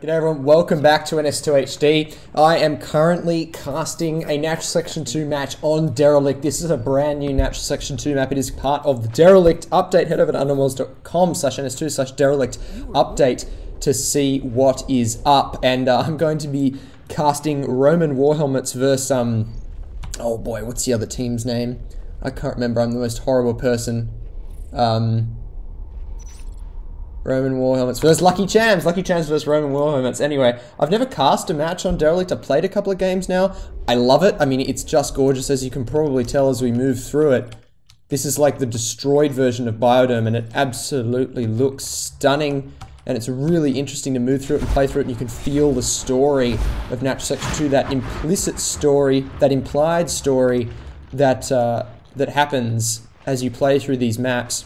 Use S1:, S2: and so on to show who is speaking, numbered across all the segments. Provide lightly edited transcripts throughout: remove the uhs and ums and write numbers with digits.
S1: G'day everyone, welcome back to NS2HD. I am currently casting a Natural Section 2 match on Derelict. This is a brand new Natural Section 2 map. It is part of the Derelict update. Head over to underworlds.com/NS2/Derelict update to see what is up. And I'm going to be casting Roman Warhelmets versus, oh boy, what's the other team's name? I can't remember, I'm the most horrible person. Roman Warhelmets versus Lucky Chams. Lucky Chams versus Roman Warhelmets. Anyway, I've never cast a match on Derelict. I've played a couple of games now. I love it. I mean, it's just gorgeous, as you can probably tell as we move through it. This is like the destroyed version of Biodome, and it absolutely looks stunning. And it's really interesting to move through it and play through it, and you can feel the story of Natural Section 2, that implicit story, that implied story that, that happens as you play through these maps.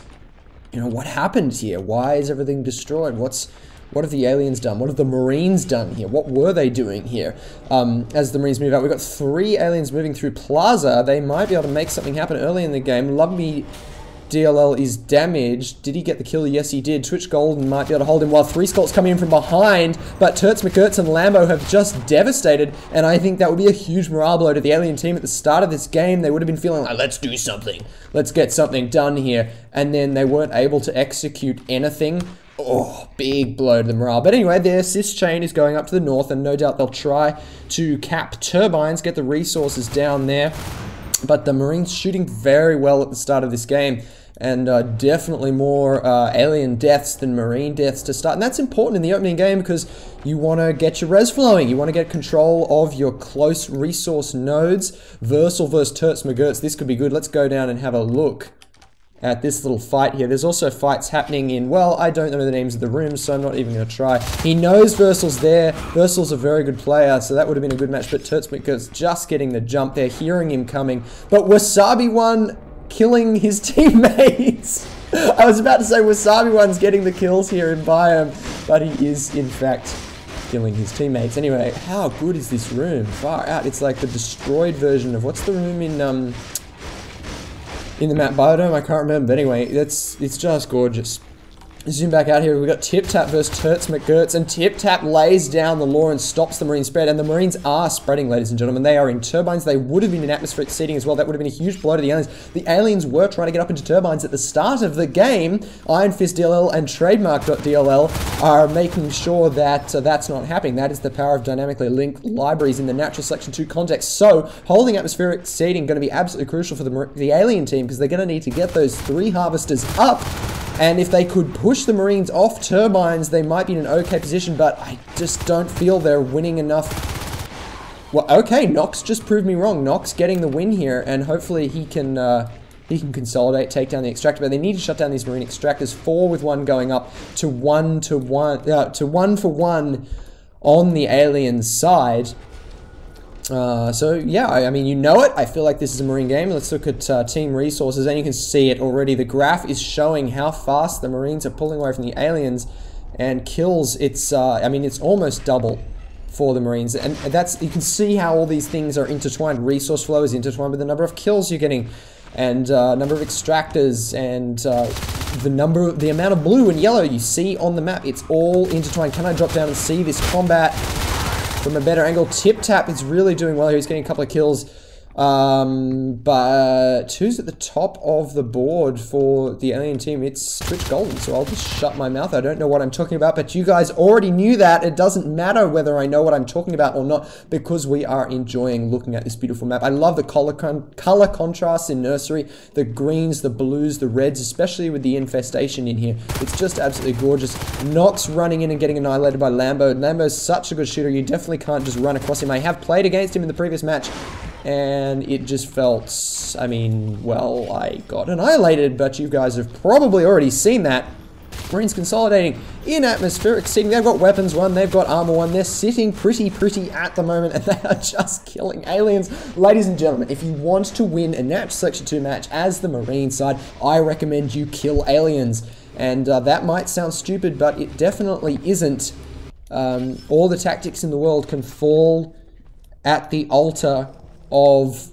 S1: You know, what happened here? Why is everything destroyed? What have the aliens done? What have the Marines done here? What were they doing here? As the Marines move out, we've got 3 aliens moving through Plaza. They might be able to make something happen early in the game. Lovely DLL is damaged. Did he get the kill? Yes, he did. Twitch Golden might be able to hold him while 3 Skulks coming in from behind, but Turts, McGurts, and Lambo have just devastated, and I think that would be a huge morale blow to the alien team at the start of this game. They would have been feeling like, let's do something. Let's get something done here, and then they weren't able to execute anything. Oh, big blow to the morale. But anyway, their assist chain is going up to the north, and no doubt they'll try to cap turbines, get the resources down there. But the Marines shooting very well at the start of this game, and definitely more alien deaths than Marine deaths to start. And that's important in the opening game because you want to get your res flowing. You want to get control of your close resource nodes. Versal versus Turts McGurts. This could be good. Let's go down and have a look at this little fight here. There's also fights happening in, well, I don't know the names of the rooms, so I'm not even going to try. He knows Versal's there. Versal's a very good player, so that would have been a good match, but Turts McGurts just getting the jump there, hearing him coming. But Wasabi One killing his teammates. I was about to say Wasabi One's getting the kills here in Biome, but he is, in fact, killing his teammates. Anyway, how good is this room? Far out. It's like the destroyed version of, what's the room in the map Biodome? I can't remember, but anyway, it's just gorgeous. Zoom back out here, we've got Tip Tap versus Turts McGurts, and Tip Tap lays down the law and stops the Marine spread, and the Marines are spreading, ladies and gentlemen. They are in turbines. They would have been in atmospheric seeding as well. That would have been a huge blow to the aliens. The aliens were trying to get up into turbines at the start of the game. Iron Fist DLL and Trademark.dll are making sure that that's not happening. That is the power of dynamically linked libraries in the Natural Selection 2 context. So, holding atmospheric seeding going to be absolutely crucial for the alien team, because they're going to need to get those 3 harvesters up. And if they could push the Marines off turbines, they might be in an okay position, but I just don't feel they're winning enough. Well, okay, Nox just proved me wrong. Nox getting the win here, and hopefully he can consolidate, take down the extractor, but they need to shut down these Marine extractors. 4 with 1 going up to 1 for 1 on the alien side. So yeah, I mean, you know it. I feel like this is a Marine game. Let's look at team resources, and you can see it already. The graph is showing how fast the Marines are pulling away from the aliens, and kills. It's I mean, it's almost double for the Marines, and that's, you can see how all these things are intertwined. Resource flow is intertwined with the number of kills you're getting, and number of extractors, and the amount of blue and yellow you see on the map. It's all intertwined. Can I drop down and see this combat from a better angle? Tip Tap is really doing well here. He's getting a couple of kills. But who's at the top of the board for the alien team? It's Twitch Golden, so I'll just shut my mouth. I don't know what I'm talking about, but you guys already knew that. It doesn't matter whether I know what I'm talking about or not, because we are enjoying looking at this beautiful map. I love the color contrasts in Nursery, the greens, the blues, the reds, especially with the infestation in here. It's just absolutely gorgeous. Nox running in and getting annihilated by Lambo. Lambo's such a good shooter. You definitely can't just run across him. I have played against him in the previous match, and it just felt, I mean, well, I got annihilated, but you guys have probably already seen that. Marines consolidating in atmospheric seeding. They've got weapons 1, they've got armor 1. They're sitting pretty at the moment, and they are just killing aliens. Ladies and gentlemen, if you want to win a Natural Selection 2 match as the Marine side, I recommend you kill aliens. And that might sound stupid, but it definitely isn't. All the tactics in the world can fall at the altar of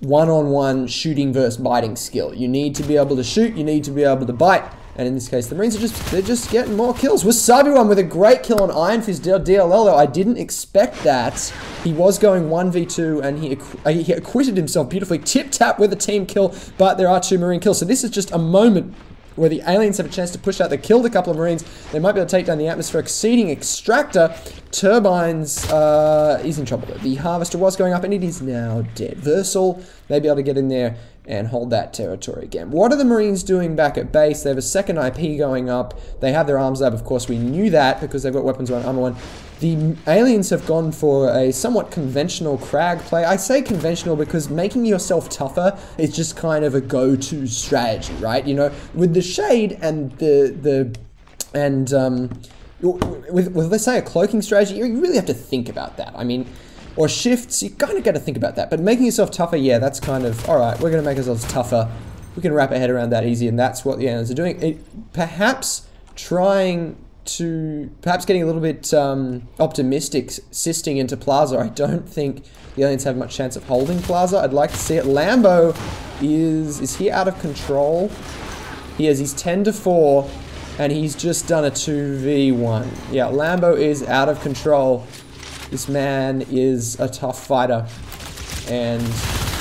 S1: one-on-one shooting versus biting skill. You need to be able to shoot, you need to be able to bite, And in this case, the Marines they're just getting more kills. Wasabi one with a great kill on Iron Fist DLL, though I didn't expect that. He was going 1v2 and he acquitted himself beautifully. Tip-tap with a team kill, but there are 2 Marine kills. So this is just a moment where the aliens have a chance to push out. They killed a couple of Marines. They might be able to take down the atmospheric seeding extractor. Turbines is in trouble. The Harvester was going up and it is now dead. Versal may be able to get in there and hold that territory again. What are the Marines doing back at base? They have a second IP going up. They have their arms lab, of course. We knew that because they've got weapons 1, armor 1. The aliens have gone for a somewhat conventional crag play. I say conventional because making yourself tougher is just kind of a go-to strategy, right? You know, with the shade and with let's say a cloaking strategy, you really have to think about that. I mean, or shifts, you kind of got to think about that. But making yourself tougher, yeah, that's kind of, all right, we're going to make ourselves tougher. We can wrap our head around that easy, and that's what the aliens are doing. Perhaps getting a little bit optimistic, sisting into Plaza. I don't think the aliens have much chance of holding Plaza. I'd like to see it. Lambo is he out of control? He is. He's 10-4, and he's just done a 2v1. Yeah, Lambo is out of control. This man is a tough fighter. And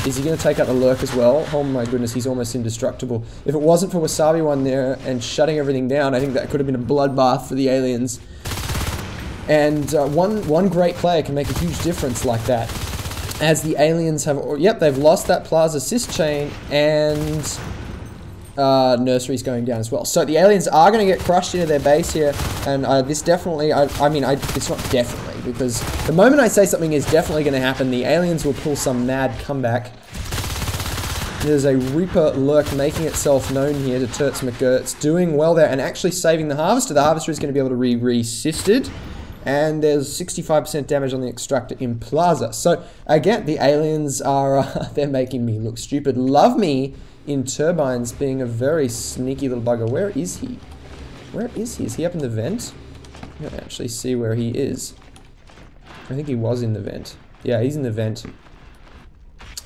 S1: is he going to take out the Lurk as well? Oh my goodness, he's almost indestructible. If it wasn't for Wasabi one there and shutting everything down, I think that could have been a bloodbath for the aliens. And one great player can make a huge difference like that. As the aliens have, yep, they've lost that Plaza Sys chain, and Nursery's going down as well. So the aliens are going to get crushed into their base here, and this definitely, it's not definitely, because the moment I say something is definitely going to happen, the aliens will pull some mad comeback. There's a Reaper Lurk making itself known here to Turts McGurts, doing well there, and actually saving the Harvester. The Harvester is going to be able to be resisted, and there's 65% damage on the Extractor in Plaza. So again, the aliens are, they're making me look stupid. Love me in Turbines being a very sneaky little bugger. Where is he? Where is he? Is he up in the vent? I don't actually see where he is. I think he was in the vent. Yeah, he's in the vent.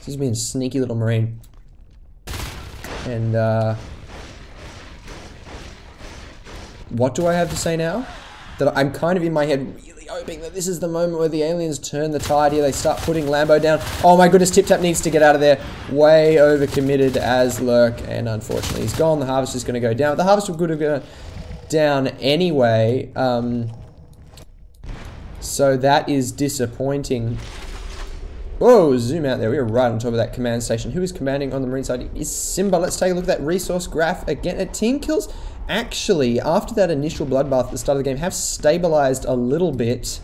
S1: He's being a sneaky little Marine. And, what do I have to say now? That I'm kind of in my head really hoping that this is the moment where the aliens turn the tide here. They start putting Lambo down. Oh my goodness, Tip Tap needs to get out of there. Way overcommitted as Lurk, and unfortunately he's gone. The Harvester's going to go down. The Harvester could have gone down anyway. So that is disappointing. Whoa, zoom out there. We are right on top of that command station. Who is commanding on the Marine side? Is Simba. Let's take a look at that resource graph again. At team kills, actually, after that initial bloodbath at the start of the game, have stabilized a little bit.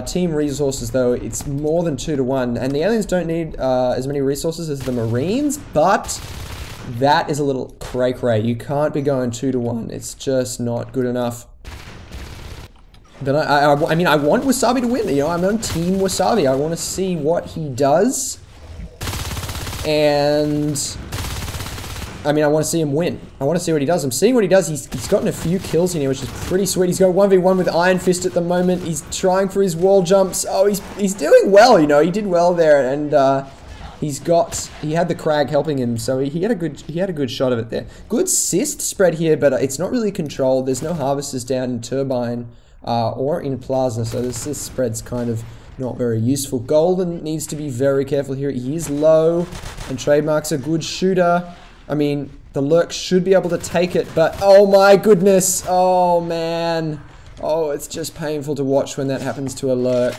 S1: Team resources, though, it's more than 2-1. And the aliens don't need as many resources as the Marines, but that is a little cray-cray. You can't be going 2-1. It's just not good enough. But I mean, I want Wasabi to win. You know, I'm on Team Wasabi. I want to see what he does. And I mean, I want to see him win. I want to see what he does. I'm seeing what he does. He's gotten a few kills in here, which is pretty sweet. He's got 1v1 with Iron Fist at the moment. He's trying for his wall jumps. Oh, he's doing well, you know. He did well there, and he had the Crag helping him, so he had a good shot of it there. Good cyst spread here, but it's not really controlled. There's no Harvesters down in Turbine or in Plaza, so this spread's kind of not very useful. Golden needs to be very careful here. He is low, and Trademark's a good shooter. I mean, the Lurk should be able to take it, but oh my goodness, oh man. Oh, it's just painful to watch when that happens to a Lurk.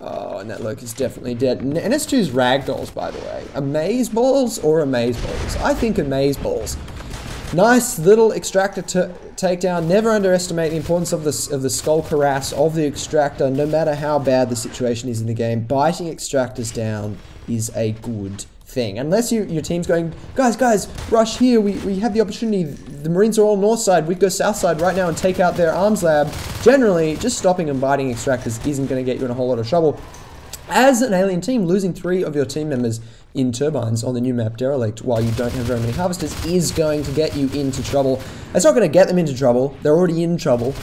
S1: Oh, and that Lurk is definitely dead. NS2's ragdolls, by the way. Amaze balls or amaze balls? I think amaze balls. Nice little Extractor takedown. Never underestimate the importance of the skull harass of the Extractor, no matter how bad the situation is in the game. Biting Extractors down is a good thing. Unless your team's going, guys, rush here. We have the opportunity. The Marines are all north side. We go south side right now and take out their arms lab. Generally, just stopping and biting Extractors isn't going to get you in a whole lot of trouble. As an alien team, losing 3 of your team members in Turbines on the new map Derelict while you don't have very many Harvesters is going to get you into trouble. It's not going to get them into trouble. They're already in trouble.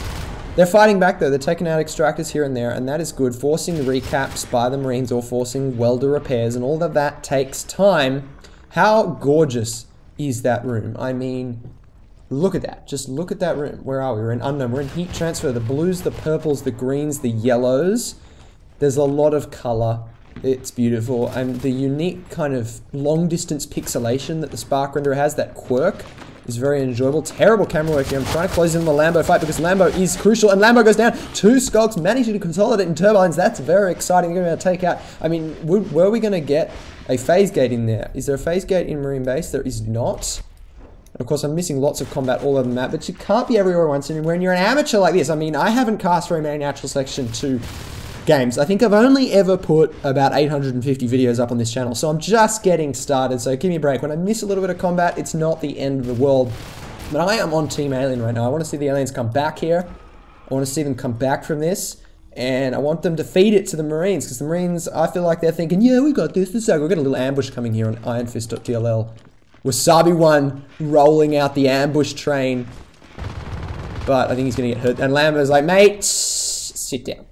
S1: They're fighting back though. They're taking out Extractors here and there, and that is good. Forcing recaps by the Marines or forcing welder repairs, and all of that takes time. How gorgeous is that room? I mean, Look at that. Just look at that room. Where are we? We're in unknown. We're in heat transfer. The blues, the purples, the greens, the yellows. There's a lot of color. It's beautiful. And the unique kind of long-distance pixelation that the Spark renderer has, that quirk, is very enjoyable. Terrible camera work here. I'm trying to close in the Lambo fight because Lambo is crucial. And Lambo goes down. 2 Skulks managing to consolidate in turbines. That's very exciting. They're going to take out... I mean, were we going to get a phase gate in there? Is there a phase gate in Marine Base? There is not. Of course, I'm missing lots of combat all over the map, but you can't be everywhere once and when you're an amateur like this. I mean, I haven't cast very many Natural Selection 2 games. I think I've only ever put about 850 videos up on this channel, so I'm just getting started, so give me a break. When I miss a little bit of combat, it's not the end of the world. But I am on Team Alien right now. I want to see the aliens come back here. I want to see them come back from this, and I want them to feed it to the Marines, because the Marines, I feel like they're thinking, yeah, we got this. We've got a little ambush coming here on ironfist.dll. Wasabi 1 rolling out the ambush train. But I think he's going to get hurt. And Lambo's like, mate, sit down.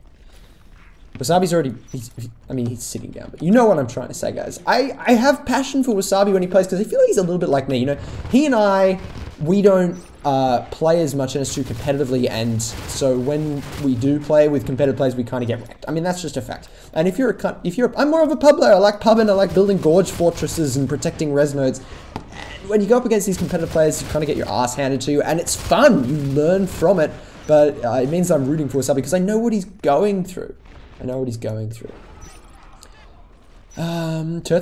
S1: Wasabi's already... he's sitting down. But you know what I'm trying to say, guys. I have passion for Wasabi when he plays, because I feel like he's a little bit like me. You know, he and I, we don't play as much NS2 competitively. And so when we do play with competitive players, we kind of get wrecked. I mean, that's just a fact. And if you're I'm more of a pub player. I like pubbing. I like building gorge fortresses and protecting res nodes. When you go up against these competitive players, you kind of get your ass handed to you, and it's fun. You learn from it, but it means I'm rooting for Wasabi because I know what he's going through. Turts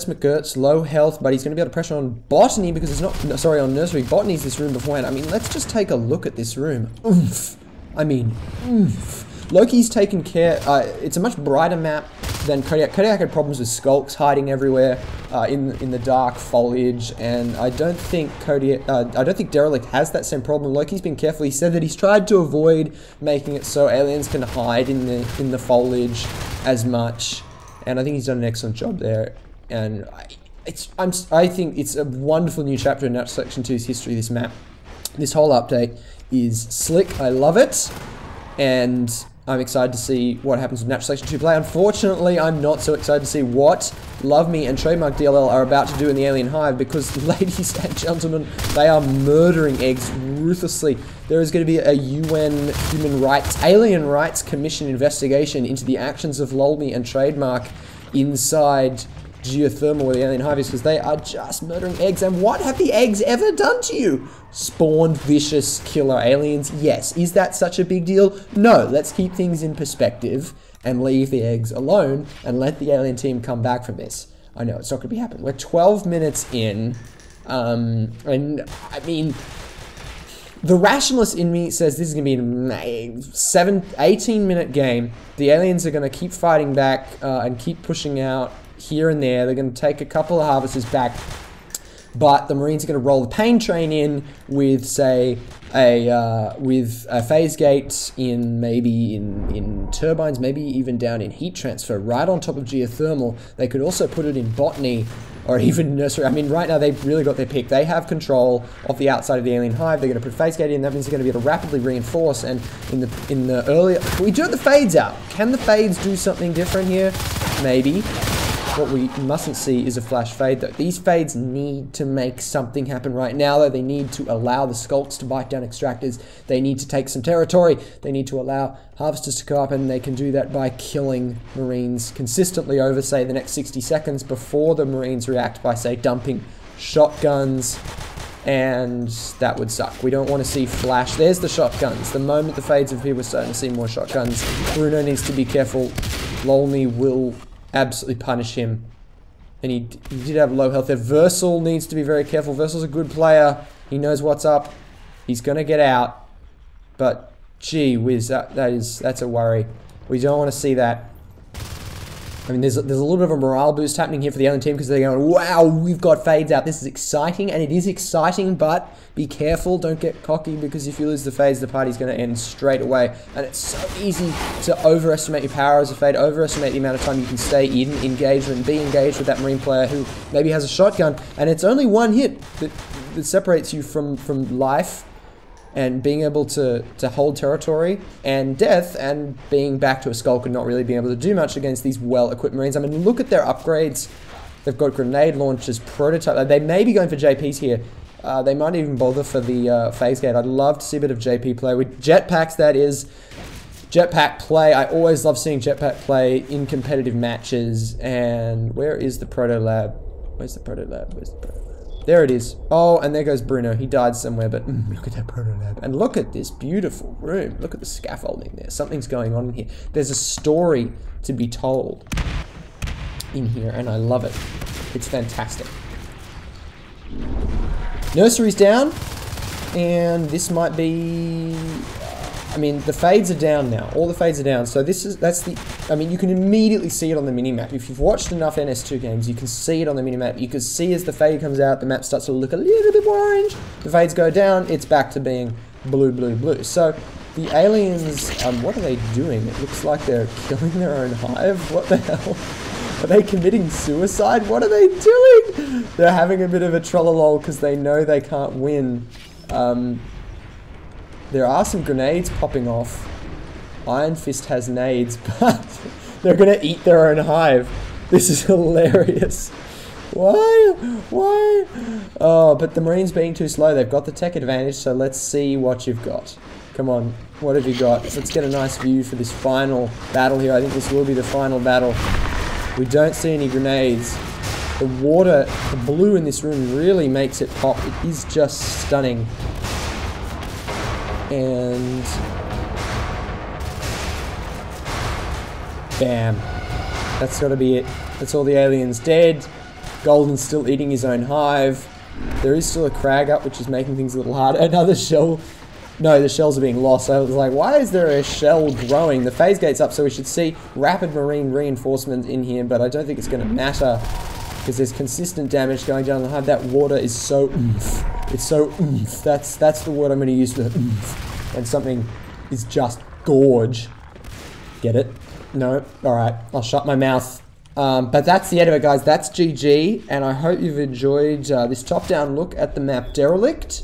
S1: McGurt's low health, but he's going to be able to pressure on Botany because it's not... Sorry, on Nursery. Botany's this room beforehand. I mean, let's just take a look at this room. Oomph. I mean, oomph. Loki's taken care... it's a much brighter map than Kodiak. Kodiak had problems with skulks hiding everywhere in the dark foliage, and I don't think Derelict has that same problem. Loki's been careful. He said that he's tried to avoid making it so aliens can hide in the foliage as much, and I think he's done an excellent job there. And I think it's a wonderful new chapter in Natural Selection 2's history. This map, this whole update is slick. I love it, and I'm excited to see what happens with Natural Selection 2 play. Unfortunately, I'm not so excited to see what Love Me and Trademark DLL are about to do in the Alien Hive, because, ladies and gentlemen, they are murdering eggs ruthlessly. There is going to be a UN Alien Rights Commission investigation into the actions of Love Me and Trademark inside Geothermal, where the Alien Hive is, because they are just murdering eggs. And what have the eggs ever done to you? Spawned vicious killer aliens? Yes. Is that such a big deal? No. Let's keep things in perspective and leave the eggs alone and let the alien team come back from this. I know it's not going to be happening. We're 12 minutes in, and I mean, the rationalist in me says this is going to be an 18-minute game. The aliens are going to keep fighting back and keep pushing out here and there. They're going to take a couple of harvesters back, but the Marines are going to roll the pain train in with, say, a phase gate in maybe in turbines, maybe even down in heat transfer, right on top of geothermal. They could also put it in Botany or even Nursery. I mean, right now they've really got their pick. They have control of the outside of the Alien Hive. They're going to put phase gate in. That means they're going to be able to rapidly reinforce. And in the earlier, we do the fades out. Can the fades do something different here? Maybe. What we mustn't see is a flash fade, though. These fades need to make something happen right now, though. They need to allow the Skulks to bite down extractors. They need to take some territory. They need to allow harvesters to go up, and they can do that by killing Marines consistently over, say, the next 60 seconds before the Marines react by, say, dumping shotguns, and that would suck. We don't want to see flash. There's the shotguns. The moment the fades appear, we're starting to see more shotguns. Bruno needs to be careful. Lolny will absolutely punish him, and he did have low health there. Versal needs to be very careful. Versal's a good player. He knows what's up. He's gonna get out, but gee whiz, that's a worry. We don't want to see that. I mean, there's a little bit of a morale boost happening here for the alien team, because they're going, wow, we've got fades out. This is exciting, and it is exciting, but be careful. Don't get cocky, because if you lose the fades, the party's going to end straight away. And it's so easy to overestimate your power as a fade, overestimate the amount of time you can stay in engagement, be engaged with that Marine player who maybe has a shotgun, and it's only one hit that separates you from life and being able to hold territory and death, and being back to a Skulk and not really being able to do much against these well-equipped Marines. I mean, look at their upgrades. They've got grenade launchers, prototype. They may be going for JPs here. They might even bother for the phase gate. I'd love to see a bit of JP play with jetpacks. That is jetpack play. I always love seeing jetpack play in competitive matches. And where is the proto lab? Where's the proto lab? Where's the proto lab? There it is. Oh, and there goes Bruno. He died somewhere, but look at that proto lab. And look at this beautiful room. Look at the scaffolding there. Something's going on in here. There's a story to be told in here, and I love it. It's fantastic. Nursery's down, and this might be... I mean, the fades are down now. All the fades are down. So I mean, you can immediately see it on the minimap. If you've watched enough NS2 games, you can see it on the minimap. You can see as the fade comes out, the map starts to look a little bit more orange. The fades go down, it's back to being blue, blue, blue. So the aliens, what are they doing? It looks like they're killing their own hive. What the hell? Are they committing suicide? What are they doing? They're having a bit of a trollolol because they know they can't win. There are some grenades popping off. Iron Fist has nades, but they're going to eat their own hive. This is hilarious. Why? Why? Oh, but the Marines being too slow. They've got the tech advantage, so let's see what you've got. Come on, what have you got? Let's get a nice view for this final battle here. I think this will be the final battle. We don't see any grenades. The water, the blue in this room really makes it pop. It is just stunning. And bam. That's got to be it. That's all the aliens dead. Golden's still eating his own hive. There is still a crag up, which is making things a little harder. Another shell. No, the shells are being lost. I was like, why is there a shell growing? The phase gate's up, so we should see rapid marine reinforcement in here, but I don't think it's going to matter because there's consistent damage going down the hive. That water is so oomph. It's so oomph. That's the word I'm going to use for oomph. And something is just gorge. Get it? No? Alright, I'll shut my mouth. But that's the end of it, guys. That's GG, and I hope you've enjoyed this top-down look at the map Derelict.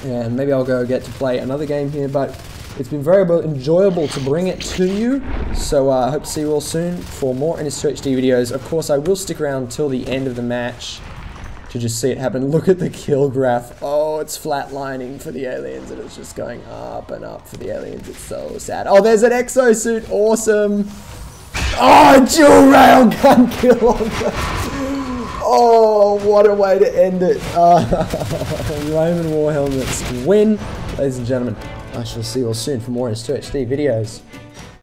S1: And maybe I'll go get to play another game here, but it's been very enjoyable to bring it to you. So I hope to see you all soon for more NS2HD videos. Of course, I will stick around till the end of the match to just see it happen. Look at the kill graph. Oh, it's flatlining for the aliens, and it's just going up and up for the aliens. It's so sad. Oh, there's an exosuit. Awesome. Oh, dual railgun kill on the... Oh, what a way to end it. Roman War helmets win. Ladies and gentlemen, I shall see you all soon for more NS2HD videos.